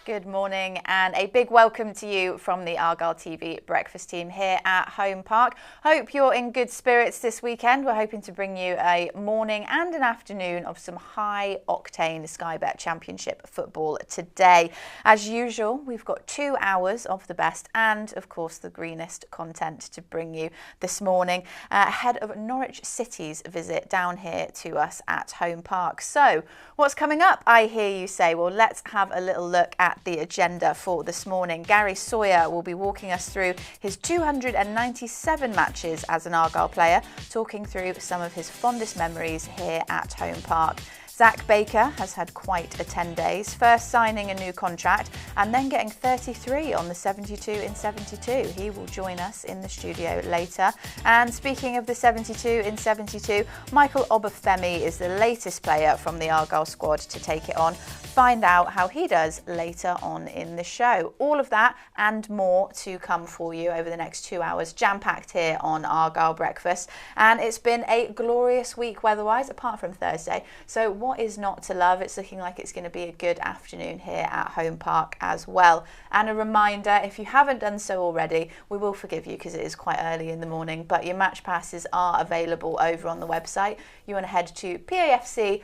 Good morning and a big welcome to you from the Argyle TV breakfast team here at Home Park. Hope you're in good spirits this weekend. We're hoping to bring you a morning and an afternoon of some high octane Sky Bet Championship football today. As usual, we've got 2 hours of the best and of course the greenest content to bring you this morning ahead of Norwich City's visit down here to us at Home Park. So what's coming up, I hear you say? Well, let's have a little look at the agenda for this morning. Gary Sawyer will be walking us through his 297 matches as an Argyle player, talking through some of his fondest memories here at Home Park. Zach Baker has had quite a 10 days, first signing a new contract and then getting 33 on the 72 in 72. He will join us in the studio later. And speaking of the 72 in 72, Michael Obafemi is the latest player from the Argyle squad to take it on. Find out how he does later on in the show. All of that and more to come for you over the next 2 hours, jam-packed here on Argyle Breakfast. And it's been a glorious week weather-wise, apart from Thursday. So what is not to love? It's looking like it's going to be a good afternoon here at Home Park as well. And a reminder, if you haven't done so already, we will forgive you because it is quite early in the morning, but your match passes are available over on the website. You want to head to pafc.co.uk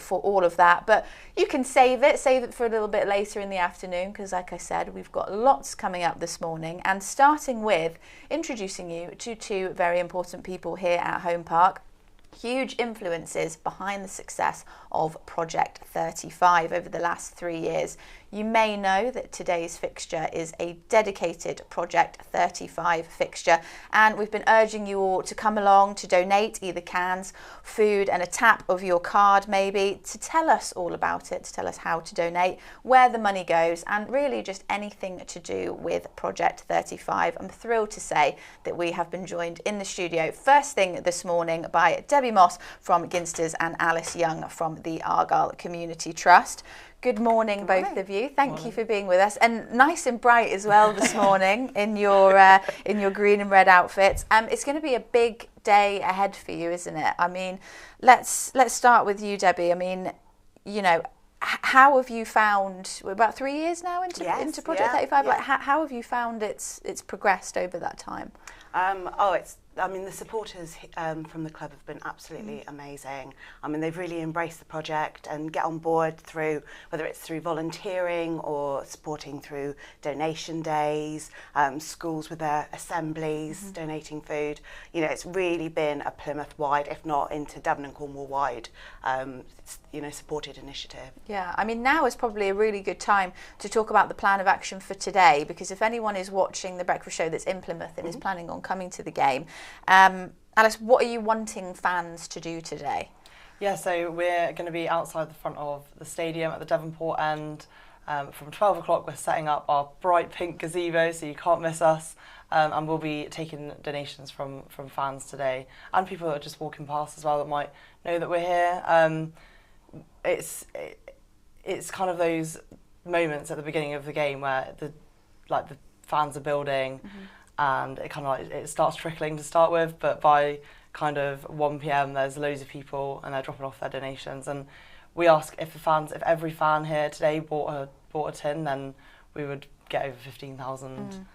for all of that, but you can save it for a little bit later in the afternoon because, like I said, we've got lots coming up this morning, and starting with introducing you to two very important people here at Home Park. Huge influences behind the success of Project 35 over the last 3 years. You may know that today's fixture is a dedicated Project 35 fixture, and we've been urging you all to come along to donate either cans, food and a tap of your card maybe, to tell us all about it, to tell us how to donate, where the money goes, and really just anything to do with Project 35. I'm thrilled to say that we have been joined in the studio first thing this morning by Debbie Moss from Ginsters and Alice Young from the Argyle Community Trust. Good morning, both of you. Thank you for being with us, and nice and bright as well this morning in your green and red outfits. It's going to be a big day ahead for you, isn't it? I mean, let's start with you, Debbie. I mean, you know, how have you found? We're about 3 years now into Project 35. Yeah. Like, how have you found it's progressed over that time? I mean, the supporters from the club have been absolutely amazing. I mean, they've really embraced the project and get on board through, whether it's through volunteering or supporting through donation days, schools with their assemblies, donating food. You know, it's really been a Plymouth-wide, if not into Devon and Cornwall-wide, supported initiative. Yeah, I mean, now is probably a really good time to talk about the plan of action for today, because if anyone is watching the breakfast show that's in Plymouth and is planning on coming to the game, Alice, what are you wanting fans to do today? Yeah, so we're going to be outside the front of the stadium at the Devonport end. From 12 o'clock we're setting up our bright pink gazebo, so you can't miss us. And we'll be taking donations from fans today, and people that are just walking past as well that might know that we're here. It's kind of those moments at the beginning of the game where the fans are building, and it kind of it starts trickling to start with, but by kind of 1 p.m. there's loads of people and they're dropping off their donations, and we ask if every fan here today bought a tin, then we would get over 15,000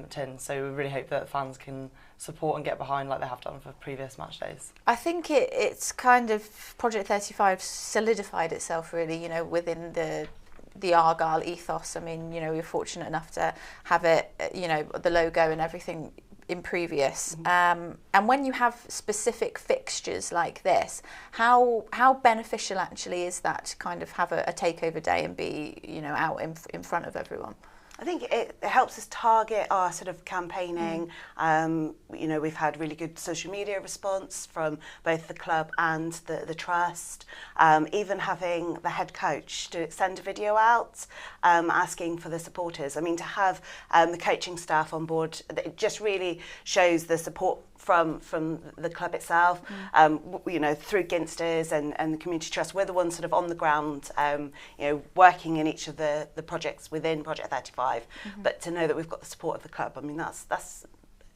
tins. So we really hope that fans can support and get behind like they have done for previous match days. I think it's kind of Project 35 solidified itself really, you know, within the Argyle ethos. I mean, you know, we're fortunate enough to have it, you know, the logo and everything in previous. And when you have specific fixtures like this, how beneficial actually is that to kind of have a takeover day and be, you know, out in front of everyone? I think it helps us target our sort of campaigning. You know, we've had really good social media response from both the club and the trust. Even having the head coach to send a video out asking for the supporters. I mean, to have the coaching staff on board, it just really shows the support from the club itself, you know, through Ginsters and the Community Trust. We're the ones sort of on the ground, you know, working in each of the projects within Project 35. But to know that we've got the support of the club, I mean, that's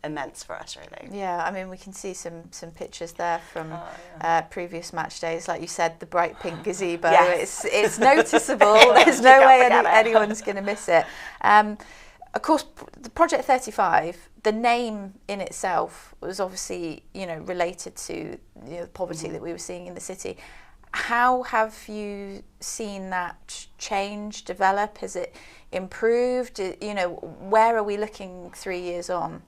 immense for us, really. Yeah, I mean, we can see some pictures there from previous match days. Like you said, the bright pink gazebo, it's noticeable. There's no way anyone's going to miss it. Of course, the Project 35, the name in itself was obviously, related to the poverty that we were seeing in the city. How have you seen that change, develop? Has it improved? Where are we looking 3 years on?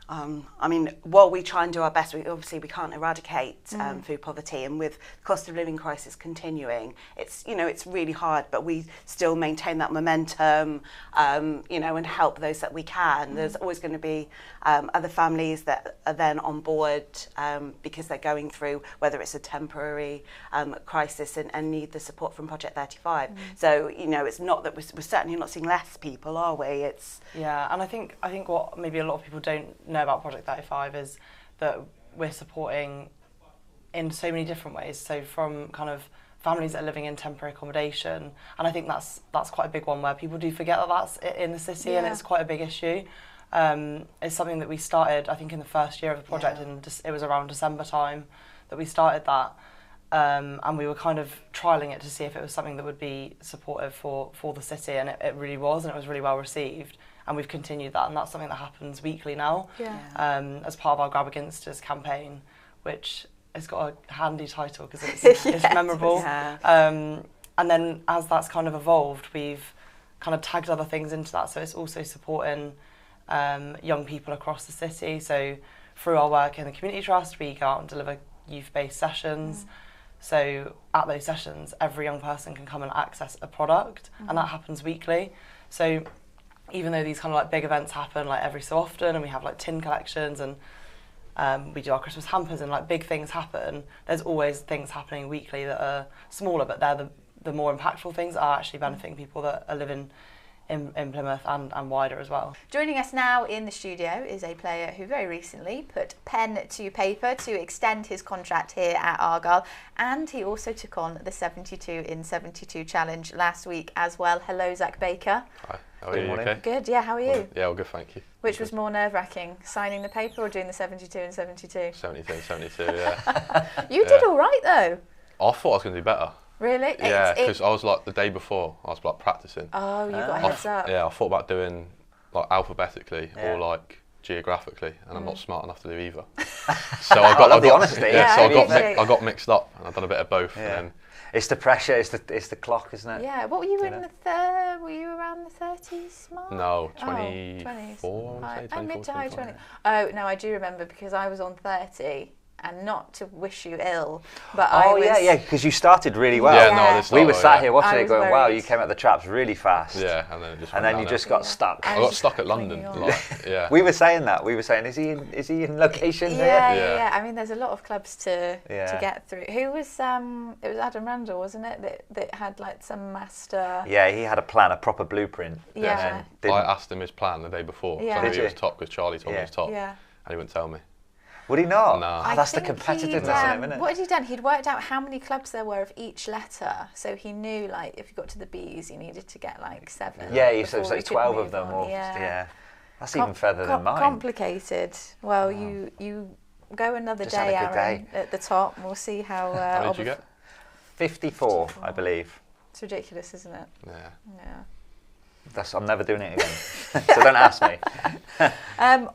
I mean, while we try and do our best, we can't eradicate food poverty, and with the cost of living crisis continuing, it's really hard, but we still maintain that momentum, and help those that we can. There's always going to be other families that are then on board because they're going through, whether it's a temporary crisis and need the support from Project 35. So, it's not that we're certainly not seeing less people, are we? Yeah, and I think what maybe a lot of people don't know about Project 35 is that we're supporting in so many different ways. So from kind of families that are living in temporary accommodation, and I think that's quite a big one where people do forget that that's in the city, and it's quite a big issue. It's something that we started, I think, in the first year of the project, and it was around December time that we started that, and we were kind of trialling it to see if it was something that would be supportive for the city, and it really was, and it was really well received. And we've continued that, and that's something that happens weekly now, as part of our Grab Against Us campaign, which has got a handy title because it's memorable. Yeah. And then as that's kind of evolved, we've kind of tagged other things into that. So it's also supporting young people across the city. So through our work in the Community Trust, we go out and deliver youth-based sessions. So at those sessions, every young person can come and access a product, and that happens weekly. So even though these kind of like big events happen like every so often, and we have like tin collections, and we do our Christmas hampers, and like big things happen, there's always things happening weekly that are smaller, but they're the more impactful things that are actually benefiting people that are living in Plymouth and wider as well. Joining us now in the studio is a player who very recently put pen to paper to extend his contract here at Argyle, and he also took on the 72 in 72 challenge last week as well. Hello, Zach Baker. Hi, how are you? Okay? Good, yeah, how are you? Yeah, all good, thank you. Which was more nerve-wracking, signing the paper or doing the 72 in 72? 72 and 72, yeah. You did all right though. I thought I was going to do better. Really? Yeah, because I was like, the day before, I was like practicing. Oh, you got a heads up. Yeah, I thought about doing like alphabetically or like geographically, and I'm not smart enough to do either. So I got the honesty. Yeah, so I got mixed up, and I've done a bit of both. Yeah. And then, it's the pressure, it's the clock, isn't it? Yeah. What were you in the third? Were you around the 30s mark? No, 24. I would say, mid to high 20s. Oh no, I do remember because I was on 30. And not to wish you ill, but I was... yeah, because you started really well. Yeah, no, we were sat here watching it going, worried. Wow, you came at the traps really fast. Yeah, and then you just got stuck. I got stuck at London. Like, yeah. We were saying that. We were saying, is he in location here? Yeah. I mean, there's a lot of clubs to get through. Who was? It was Adam Randall, wasn't it? That had like some master. Yeah, he had a plan, a proper blueprint. Yeah. I asked him his plan the day before. Yeah. So I knew he was top because Charlie told me he was top. Yeah. And he wouldn't tell me. Would he not? No. That's the competitiveness in him, isn't it? What had he done? He'd worked out how many clubs there were of each letter, so he knew like if you got to the B's, you needed to get like 7. Yeah, so it was like 12 of them. That's even further than mine. Complicated. Well, you go another Just day, had a good Aaron, day. at the top, and we'll see how. How did you get? 54, I believe. It's ridiculous, isn't it? Yeah. I'm never doing it again. So don't ask me.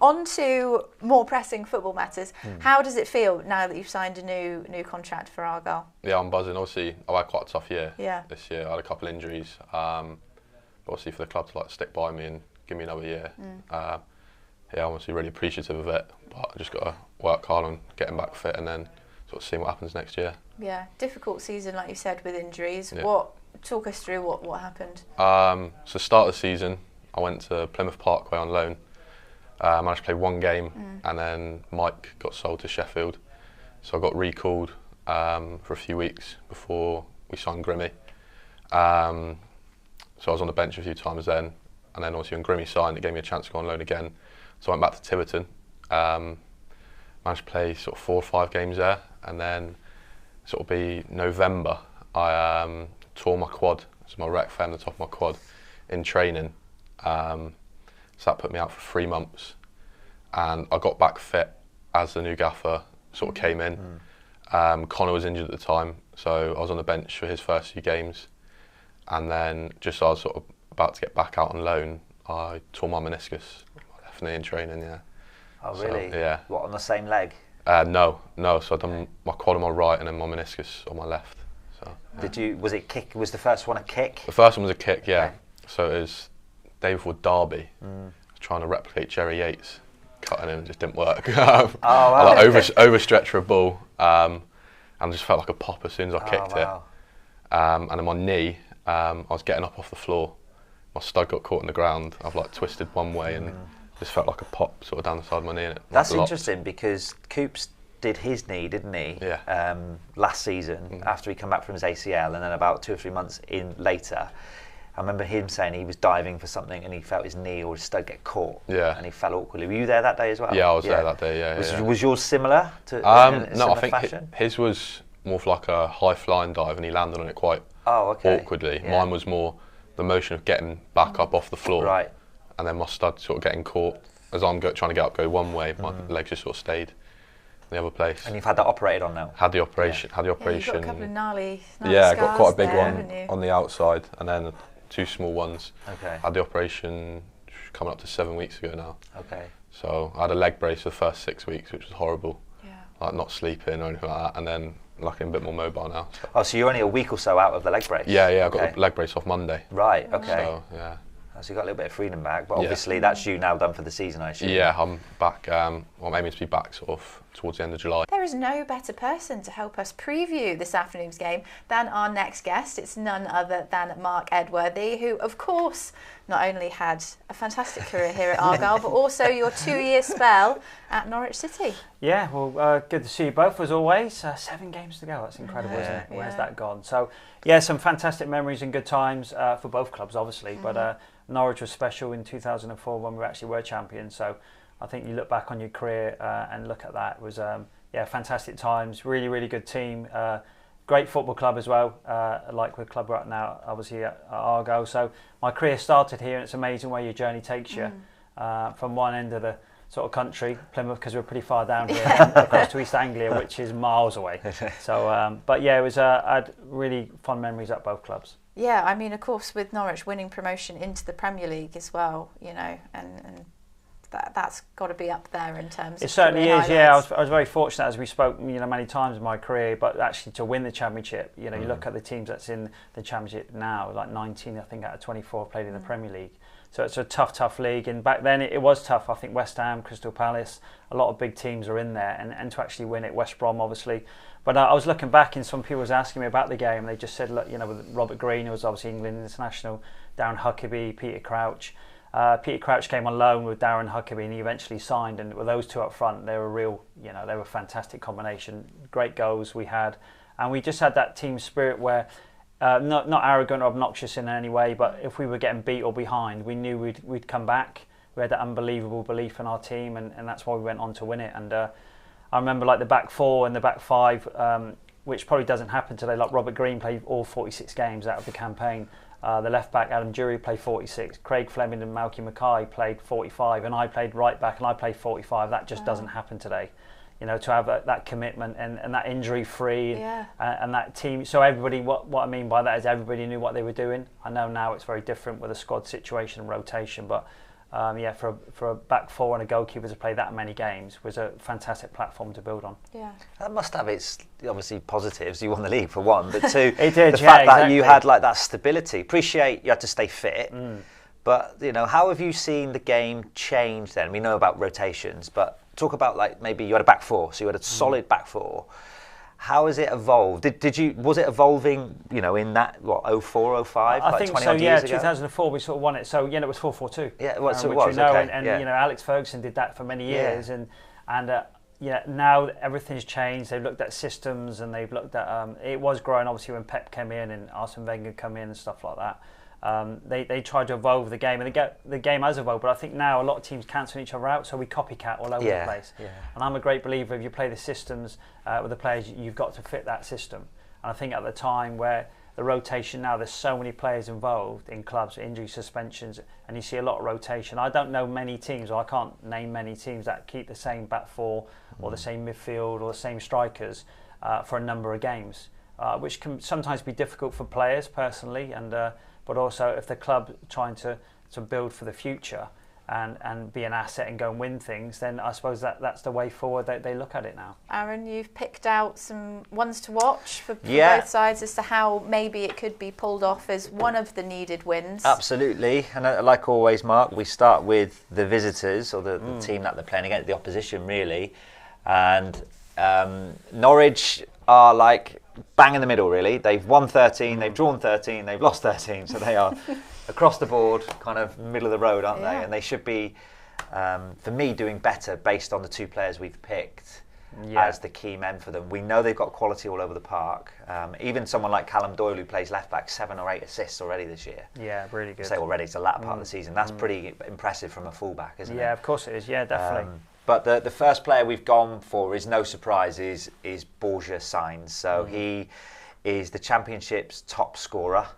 On to more pressing football matters. How does it feel now that you've signed a new contract for Argyle? Yeah, I'm buzzing. Obviously, I had quite a tough year this year. I had a couple of injuries. But obviously, for the club to like stick by me and give me another year, I'm obviously really appreciative of it. But I just got to work hard on getting back fit and then sort of seeing what happens next year. Yeah, difficult season, like you said, with injuries. Yeah. Talk us through what happened. So start of the season, I went to Plymouth Parkway on loan. I managed to play one game, and then Mike got sold to Sheffield. So I got recalled for a few weeks before we signed Grimmy. So I was on the bench a few times then, and then obviously when Grimmy signed, it gave me a chance to go on loan again. So I went back to Tiverton, managed to play sort of 4 or 5 games there, and then sort of be November, I tore my quad, so my rec fem, the top of my quad, in training. So that put me out for 3 months. and I got back fit as the new gaffer sort of came in. Connor was injured at the time, so I was on the bench for his first few games, and then just as I was sort of about to get back out on loan, I tore my meniscus, my left knee in training. Yeah. Oh really? So, yeah. What, on the same leg? No. So I'd done my quad on my right and then my meniscus on my left. So. Was it kick? Was the first one a kick? The first one was a kick, yeah. Okay. So it was day before Derby. I was trying to replicate Jerry Yates, cutting him, just didn't work. Wow. I like overstretched for a ball, and just felt like a pop as soon as I kicked it. And then my knee, I was getting up off the floor. My stud got caught in the ground. I've like twisted one way and just felt like a pop sort of down the side of my knee. And That's interesting because Coops did his knee, didn't he? Yeah. Last season after he came back from his ACL, and then about 2 or 3 months in later, I remember him saying he was diving for something and he felt his knee or his stud get caught. Yeah. And he fell awkwardly. Were you there that day as well? Yeah, I was there that day. Yeah. Was yours similar to? No, I think his was more of like a high flying dive, and he landed on it quite awkwardly. Yeah. Mine was more the motion of getting back up off the floor, right, and then my stud sort of getting caught as I'm trying to get up, go one way, my legs just sort of stayed in the other place. And you've had that operated on now? Had the operation. Yeah, you've got a couple of gnarly yeah, I got quite a big there, one on the outside, and then 2 small ones. Okay. Had the operation coming up to 7 weeks ago now. Okay. So I had a leg brace for the first 6 weeks, which was horrible. Yeah. Like not sleeping or anything like that, and then luckily I'm a bit more mobile now. So. Oh, so you're only a week or so out of the leg brace? Yeah, I got the leg brace off Monday. Right, okay. So, yeah. So you got a little bit of freedom back, but obviously that's you now done for the season, I assume. Yeah, I'm back. I'm aiming to be back sort of towards the end of July. There is no better person to help us preview this afternoon's game than our next guest. It's none other than Mark Edworthy, who, of course, not only had a fantastic career here at Argyle, but also your 2-year spell at Norwich City. Yeah, well, good to see you both as always. 7 games to go. That's incredible, isn't it? Where's that gone? So, yeah, some fantastic memories and good times for both clubs, obviously. But Norwich was special in 2004 when we actually were champions. So I think you look back on your career and look at that. It was, fantastic times, really, really good team. Great football club as well, like the club we're at now, obviously at Argyle. So my career started here, and it's amazing where your journey takes you from one end of the sort of country, Plymouth, because we're pretty far down here, across to East Anglia, which is miles away. So, but yeah, it was. I had really fun memories at both clubs. Yeah, I mean, of course, with Norwich winning promotion into the Premier League as well, you know, and that's got to be up there in terms of. It certainly is. Yeah, I was very fortunate, as we spoke, many times in my career, but actually to win the championship, you look at the teams that's in the championship now, like 19, I think, out of 24 played in the Premier League. So it's a tough league, and back then it was tough. I think West Ham, Crystal Palace, a lot of big teams are in there, and to actually win it, West Brom obviously. But I was looking back, and some people was asking me about the game, and they just said, look, with Robert Green, who was obviously England international, Darren Huckabee, Peter Crouch. Peter Crouch came on loan with Darren Huckabee, and he eventually signed. And with those two up front, they were real, they were a fantastic combination. Great goals we had, and we just had that team spirit where. Not arrogant or obnoxious in any way, but if we were getting beat or behind, we knew we'd come back. We had that unbelievable belief in our team, and that's why we went on to win it. And I remember like the back 4 and the back 5, which probably doesn't happen today. Like Robert Green played all 46 games out of the campaign. The left back Adam Jury played 46. Craig Fleming and Malky Mackay played 45, and I played right back and I played 45. That just doesn't happen today. To have that commitment and that injury-free and that team. So everybody, what I mean by that is everybody knew what they were doing. I know now it's very different with a squad situation and rotation, but for a back 4 and a goalkeeper to play that many games was a fantastic platform to build on. Yeah, that must have its obviously positives. You won the league for one, but 2, it did, the fact that you had like that stability. Appreciate you had to stay fit. But how have you seen the game change then? We know about rotations, but talk about like maybe you had a back 4, so you had a solid back 4. How has it evolved? Was it evolving, in that 04, 05? I think so. Yeah, 2004 we sort of won it. So it was 4-4-2. Yeah, so it which was. We know, okay. and Alex Ferguson did that for many years, and now everything's changed. They've looked at systems, and they've looked at it was growing obviously when Pep came in and Arsene Wenger come in and stuff like that. They tried to evolve the game, and the game has evolved, but I think now a lot of teams cancel each other out, so we copycat all over the place. Yeah. And I'm a great believer if you play the systems with the players, you've got to fit that system. And I think at the time where the rotation now. There's so many players involved in clubs, injury suspensions, and you see a lot of rotation. I don't know many teams, or I can't name many teams that keep the same back four or the same midfield or the same strikers for a number of games, which can sometimes be difficult for players personally, and but also if the club trying to build for the future and be an asset and go and win things, then I suppose that's the way forward that they look at it now. Aaron, you've picked out some ones to watch for both sides as to how maybe it could be pulled off as one of the needed wins. Absolutely, and like always, Mark, we start with the visitors, or the team that they're playing against, the opposition really, and Norwich are like bang in the middle really. They've won 13, they've drawn 13, they've lost 13, so they are across the board, kind of middle of the road, aren't they? And they should be, for me, doing better based on the two players we've picked as the key men for them. We know they've got quality all over the park. Even someone like Callum Doyle, who plays left back, 7 or 8 assists already this year. Yeah, really good. Say already, it's the latter part of the season. That's pretty impressive from a fullback, isn't it? Yeah, of course it is. Yeah, definitely. But the first player we've gone for is no surprise, is Borja Sainz. So he is the Championship's top scorer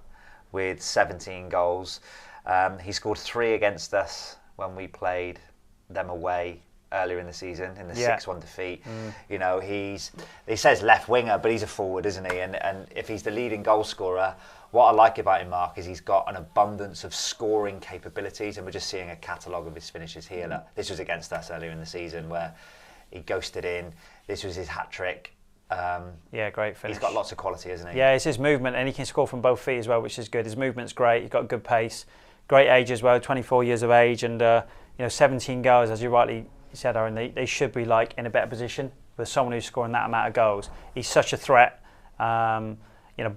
with 17 goals. He scored 3 against us when we played them away earlier in the season in the 6-1 defeat. You know, he says left winger, but he's a forward, isn't he? And if he's the leading goal scorer, what I like about him, Mark, is he's got an abundance of scoring capabilities, and we're just seeing a catalogue of his finishes here. Look, this was against us earlier in the season where he ghosted in. This was his hat-trick. Great finish. He's got lots of quality, isn't he? Yeah, it's his movement, and he can score from both feet as well, which is good. His movement's great. He's got good pace, great age as well, 24 years of age, and 17 goals, as you rightly said, Aaron. They should be like in a better position with someone who's scoring that amount of goals. He's such a threat.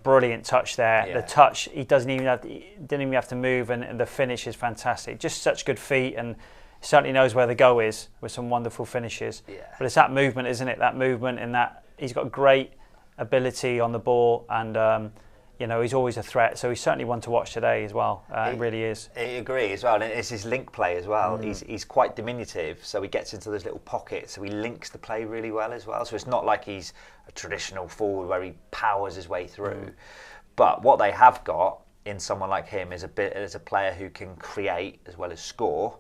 Brilliant touch there. The touch, he didn't even have to move, and the finish is fantastic. Just such good feet, and certainly knows where the goal is with some wonderful finishes. But it's that movement, isn't it? That movement, and that he's got great ability on the ball, and he's always a threat. So he's certainly one to watch today as well. It really is. I agree as well, and it's his link play as well. He's quite diminutive, so he gets into those little pockets. So he links the play really well as well. So it's not like he's a traditional forward where he powers his way through. But what they have got in someone like him is a player who can create as well as score.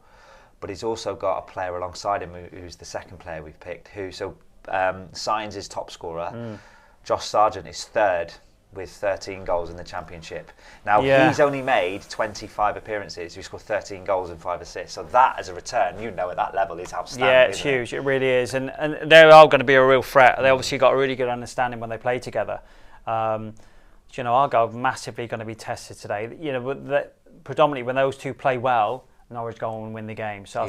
But he's also got a player alongside him who's the second player we've picked. Sainz is top scorer. Josh Sargent is third with 13 goals in the Championship. Now, he's only made 25 appearances. He scored 13 goals and 5 assists. So that, as a return, at that level, is outstanding. Yeah, it's huge. It really is. And they are going to be a real threat. They obviously got a really good understanding when they play together. Argyle massively going to be tested today. Predominantly when those two play well, Norwich go on and win the game. So I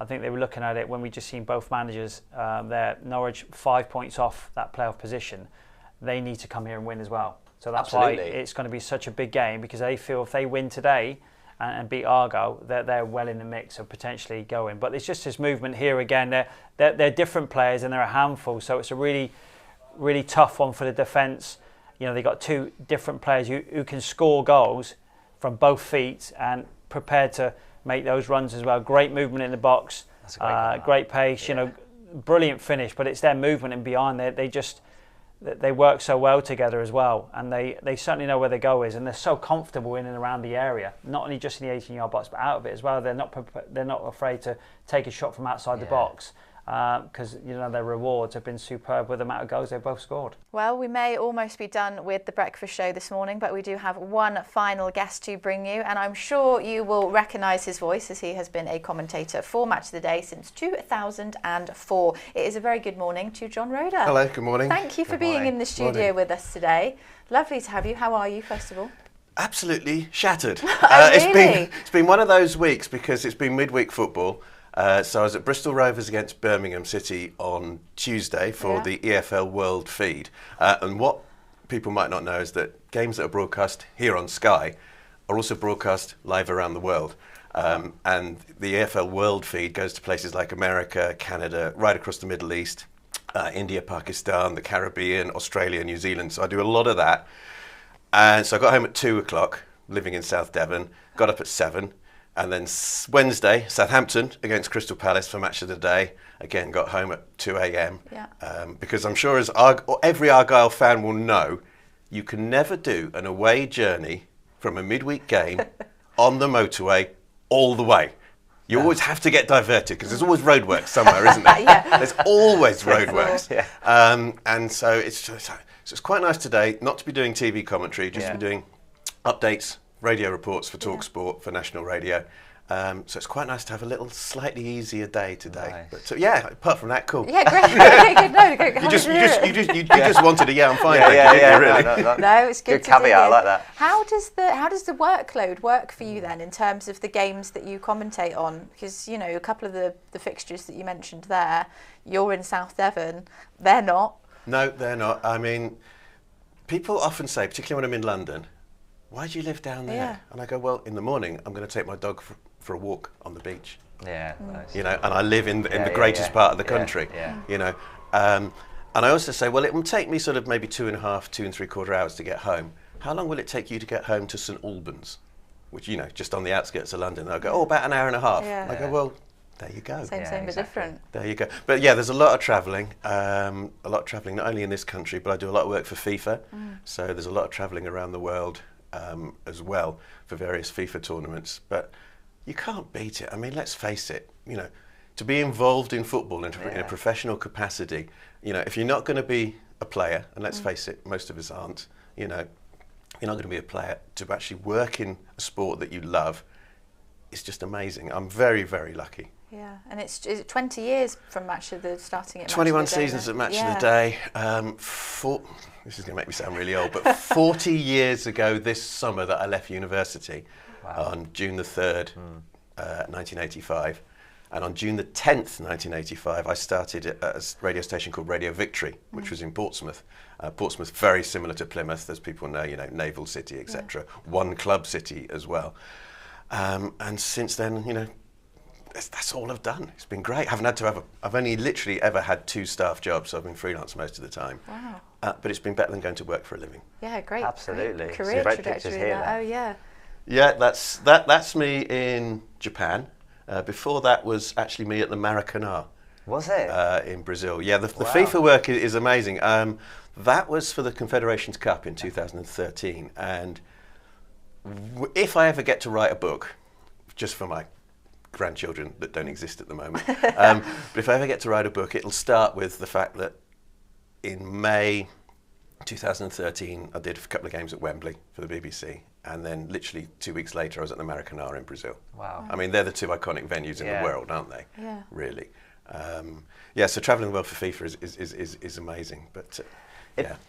think they were looking at it when we just seen both managers there. Norwich 5 points off that playoff position. They need to come here and win as well. So that's why it's going to be such a big game, because they feel if they win today and beat Argyle, they're well in the mix of potentially going. But it's just his movement here again. They're different players and they're a handful. So it's a really, really tough one for the defence. They got two different players who can score goals from both feet and prepared to make those runs as well. Great movement in the box, That's a great pace. Brilliant finish. But it's their movement and beyond. They work so well together as well, and they certainly know where the goal is, and they're so comfortable in and around the area, not only just in the 18-yard box but out of it as well. They're not afraid to take a shot from outside the box, because their rewards have been superb with the amount of goals they've both scored. Well, we may almost be done with the breakfast show this morning, but we do have one final guest to bring you, and I'm sure you will recognise his voice, as he has been a commentator for Match of the Day since 2004. It is a very good morning to John Roeder. Hello, good morning. Thank you for being in the studio with us today. Lovely to have you. How are you, first of all? Absolutely shattered. Really? It's been one of those weeks because it's been midweek football. So I was at Bristol Rovers against Birmingham City on Tuesday for the EFL World Feed. And what people might not know is that games that are broadcast here on Sky are also broadcast live around the world. And the EFL World Feed goes to places like America, Canada, right across the Middle East, India, Pakistan, the Caribbean, Australia, New Zealand. So I do a lot of that. And so I got home at 2 o'clock, living in South Devon, got up at 7. And then Wednesday, Southampton against Crystal Palace for Match of the Day. Again, got home at 2 a.m. Because I'm sure, as every Argyle fan will know, you can never do an away journey from a midweek game on the motorway all the way. You always have to get diverted because there's always roadworks somewhere, isn't there? Yeah. There's always roadworks. Yeah. And so it's quite nice today not to be doing TV commentary, just to be doing updates, radio reports for Talk Sport, for National Radio. So it's quite nice to have a little slightly easier day today. Nice. But so, yeah, apart from that, cool. Yeah, great. Okay, good. No, good. You just wanted a I'm fine. Really. No, it's good. Good caveat, I like that. How does the workload work for you then in terms of the games that you commentate on? Because you know a couple of the fixtures that you mentioned there, you're in South Devon, they're not. No, they're not. I mean, people often say, particularly when I'm in London, why do you live down there? Yeah. And I go, well, in the morning I'm going to take my dog for a walk on the beach. Yeah, nice. You know, and I live in the greatest part of the country. Yeah. You know, and I also say, well, it will take me sort of maybe 2.5, 2.75 hours to get home. How long will it take you to get home to St Albans, which just on the outskirts of London? They'll go, about an hour and a half. Yeah. I go, well, there you go. Same, but different. There you go. But yeah, there's a lot of travelling. Not only in this country, but I do a lot of work for FIFA. So there's a lot of travelling around the world as well for various FIFA tournaments. But you can't beat it. I mean, let's face it. To be involved in football in a professional capacity, if you're not going to be a player, and let's face it, most of us aren't. You're not going to be a player. To actually work in a sport that you love, it's just amazing. I'm very, very lucky. Yeah, and is it 20 years from starting at 21 Match of the Day, seasons then? at Match of the Day. This is going to make me sound really old, but 40 years ago this summer that I left university on June the 3rd, 1985. And on June the 10th, 1985, I started at a radio station called Radio Victory, which was in Portsmouth. Portsmouth, very similar to Plymouth, as people know, naval city, etc. One club city as well. And since then, that's all I've done. It's been great. I've only literally ever had 2 staff jobs, so I've been freelance most of the time. Wow. But it's been better than going to work for a living. Yeah, great. Absolutely. Great career great trajectory pictures here. there. Oh yeah. Yeah, that's me in Japan. Before that was actually me at the Maracanã. Was it? In Brazil. Yeah, the FIFA work is amazing. That was for the Confederations Cup in 2013. And if I ever get to write a book, just for my grandchildren that don't exist at the moment, but if I ever get to write a book, it'll start with the fact that in May 2013, I did a couple of games at Wembley for the BBC. And then literally 2 weeks later, I was at the Maracanã in Brazil. Wow. I mean, they're the 2 iconic venues in the world, aren't they? Yeah. Really. So travelling the world for FIFA is amazing. But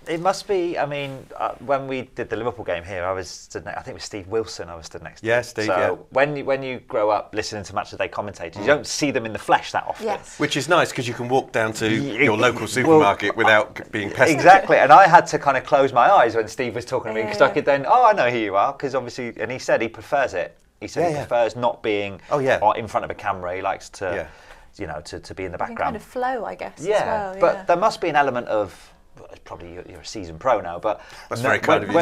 it must be, I mean, when we did the Liverpool game here, I think it was Steve Wilson I was stood next to. Yeah, Steve, so when you grow up listening to Match of the Day commentators, you don't see them in the flesh that often. Yes. Which is nice because you can walk down to your local supermarket without being pestered. Exactly, and I had to kind of close my eyes when Steve was talking to me because I could then, I know who you are, because obviously, and he said he prefers it. He said he prefers not being in front of a camera. He likes to, to be in the background. Kind of flow, I guess. Yeah, as well, but there must be an element of. Probably you're a seasoned pro now, but that's very kind of you.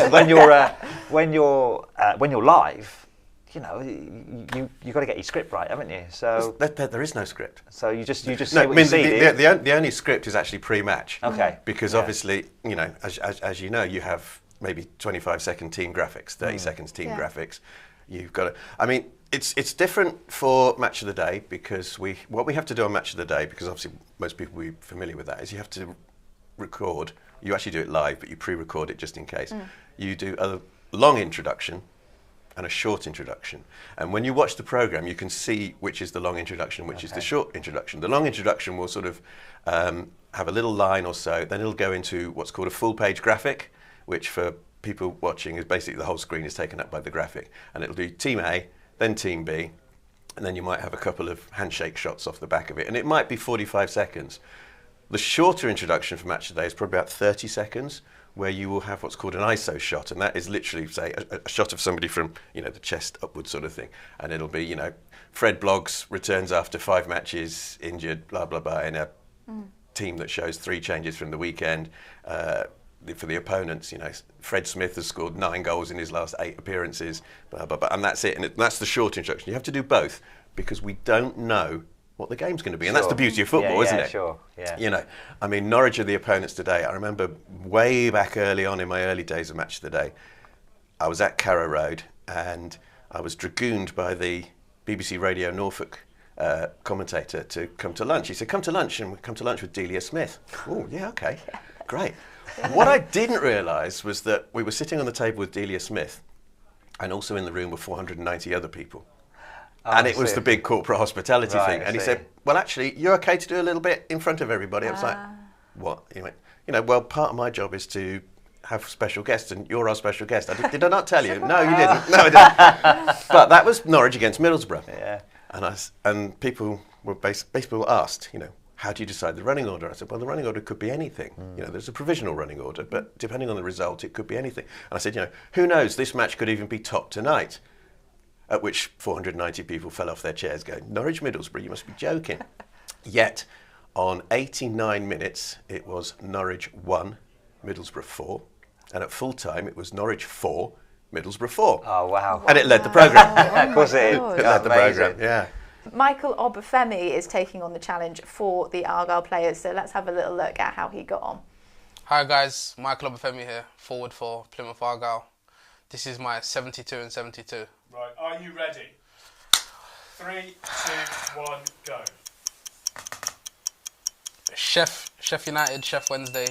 When you're live, you got to get your script right, haven't you? So there is no script. So you just say what you see. The only script is actually pre-match. Okay. Because obviously, as you know, you have maybe 25-second team graphics, 30 seconds team graphics. You've got to. I mean, it's different for Match of the Day because what we have to do on Match of the Day, because obviously most people will be familiar with that, is you have to record. You actually do it live, but you pre-record it just in case. You do a long introduction and a short introduction. And when you watch the programme, you can see which is the long introduction, which is the short introduction. The long introduction will sort of have a little line or so, then it'll go into what's called a full-page graphic, which for people watching is basically the whole screen is taken up by the graphic. And it'll do Team A, then Team B, and then you might have a couple of handshake shots off the back of it. And it might be 45 seconds. The shorter introduction for Match of the Day is probably about 30 seconds, where you will have what's called an ISO shot, and that is literally, say, a shot of somebody from, the chest upwards sort of thing, and it'll be, Fred Bloggs returns after 5 matches, injured, blah blah blah, in a team that shows 3 changes from the weekend. For the opponents, Fred Smith has scored 9 goals in his last 8 appearances, blah blah blah, and that's it. And that's the short introduction. You have to do both because we don't know what the game's going to be. And that's the beauty of football, isn't it? Sure. Yeah. You know, I mean, Norwich are the opponents today. I remember way back early on in my early days of Match of the Day, I was at Carrow Road and I was dragooned by the BBC Radio Norfolk commentator to come to lunch. He said, come to lunch, and we come to lunch with Delia Smith. Oh, yeah, okay, great. What I didn't realise was that we were sitting on the table with Delia Smith, and also in the room were 490 other people. And it was the big corporate hospitality thing. And he said, well, actually, you're okay to do a little bit in front of everybody. I was like, what? He went, you know, well, part of my job is to have special guests, and you're our special guest. Did I not tell you? No, you didn't. No, I didn't. But that was Norwich against Middlesbrough. Yeah. And people were basically asked, you know, how do you decide the running order? I said, well, the running order could be anything. You know, there's a provisional running order, but depending on the result, it could be anything. And I said, you know, who knows? This match could even be top tonight. At which 490 people fell off their chairs going, Norwich Middlesbrough, you must be joking. Yet, on 89 minutes, it was Norwich 1, Middlesbrough 4. And at full time, it was Norwich 4, Middlesbrough 4. Oh, wow. And it led the programme. Of course it is. It led the programme, yeah. Michael Obafemi is taking on the challenge for the Argyle players, so let's have a little look at how he got on. Hi guys, Michael Obafemi here, forward for Plymouth Argyle. This is my 72 and 72. Right, are you ready? 3, 2, 1, go. Chef United, Chef Wednesday,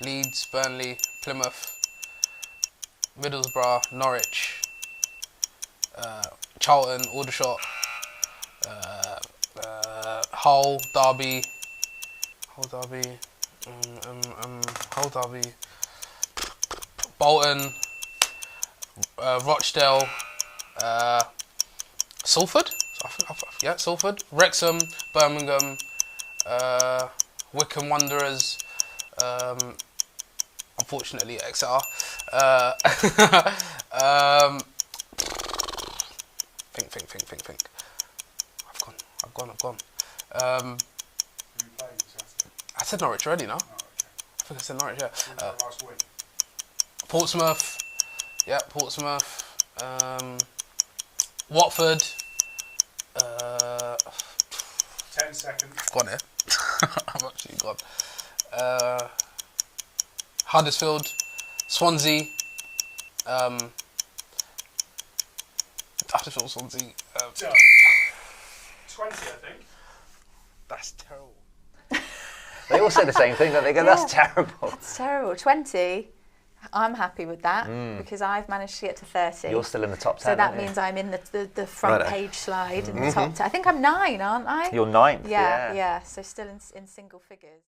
Leeds, Burnley, Plymouth, Middlesbrough, Norwich, Charlton, Aldershot, Hull, Derby, Bolton, Rochdale, Salford, Salford, Wrexham, Birmingham, Wycombe Wanderers, unfortunately Exeter. Think. I've gone. I said Norwich already, no? Oh, okay. I think I said Norwich, yeah. Last win. Portsmouth, Watford. 10 seconds. I've gone here. I've actually gone. Huddersfield, Swansea. Huddersfield, Swansea. Done. 20, I think. That's terrible. They all say the same thing, don't they? Go, that's terrible. It's terrible. 20, I'm happy with that because I've managed to get to 30. You're still in the top 10. So that means I'm in the front page slide in the top 10. I think I'm 9, aren't I? You're 9th. Yeah. So still in single figures.